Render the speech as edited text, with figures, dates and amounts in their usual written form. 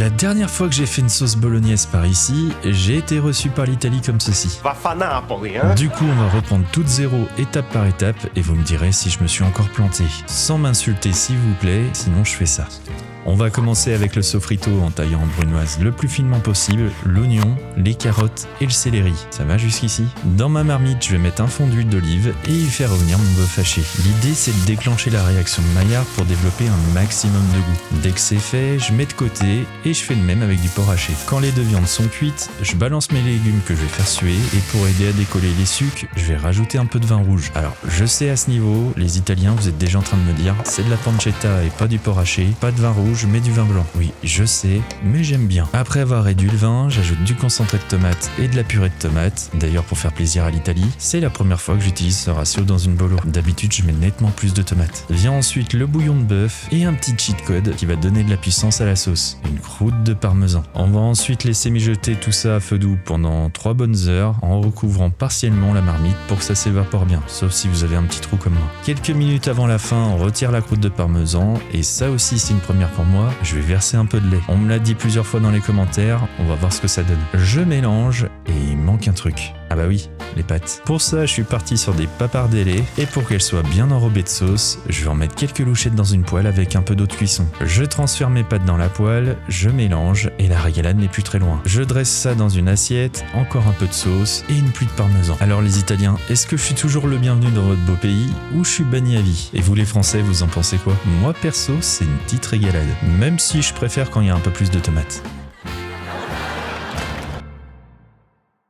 La dernière fois que j'ai fait une sauce bolognaise par ici, j'ai été reçu par l'Italie comme ceci. Va fa Napoli, hein? Du coup, on va reprendre toute zéro étape par étape et vous me direz si je me suis encore planté. Sans m'insulter s'il vous plaît, sinon je fais ça. On va commencer avec le sofrito en taillant en brunoise le plus finement possible, l'oignon, les carottes et le céleri. Ça va jusqu'ici? Dans ma marmite, je vais mettre un fond d'huile d'olive et y faire revenir mon bœuf haché. L'idée, c'est de déclencher la réaction de Maillard pour développer un maximum de goût. Dès que c'est fait, je mets de côté et je fais le même avec du porc haché. Quand les deux viandes sont cuites, je balance mes légumes que je vais faire suer et pour aider à décoller les sucs, je vais rajouter un peu de vin rouge. Alors, je sais à ce niveau, les Italiens, vous êtes déjà en train de me dire, c'est de la pancetta et pas du porc haché, pas de vin rouge, je mets du vin blanc. Oui, je sais, mais j'aime bien. Après avoir réduit le vin, j'ajoute du concentré de tomate et de la purée de tomate. D'ailleurs, pour faire plaisir à l'Italie, c'est la première fois que j'utilise ce ratio dans une bolo. D'habitude, je mets nettement plus de tomates. Vient ensuite le bouillon de bœuf et un petit cheat code qui va donner de la puissance à la sauce. Une croûte de parmesan. On va ensuite laisser mijoter tout ça à feu doux pendant 3 bonnes heures en recouvrant partiellement la marmite pour que ça s'évapore bien, sauf si vous avez un petit trou comme moi. Quelques minutes avant la fin, on retire la croûte de parmesan et ça aussi c'est une première pour moi. Je vais verser un peu de lait. On me l'a dit plusieurs fois dans les commentaires, on va voir ce que ça donne. Je mélange et il manque un truc. Ah bah oui, les pâtes. Pour ça, je suis parti sur des papardelles et pour qu'elles soient bien enrobées de sauce, je vais en mettre quelques louchettes dans une poêle avec un peu d'eau de cuisson. Je transfère mes pâtes dans la poêle, je mélange et la régalade n'est plus très loin. Je dresse ça dans une assiette, encore un peu de sauce et une pluie de parmesan. Alors les Italiens, est-ce que je suis toujours le bienvenu dans votre beau pays ou je suis banni à vie? Et vous les Français, vous en pensez quoi? Moi perso, c'est une petite régalade, même si je préfère quand il y a un peu plus de tomates.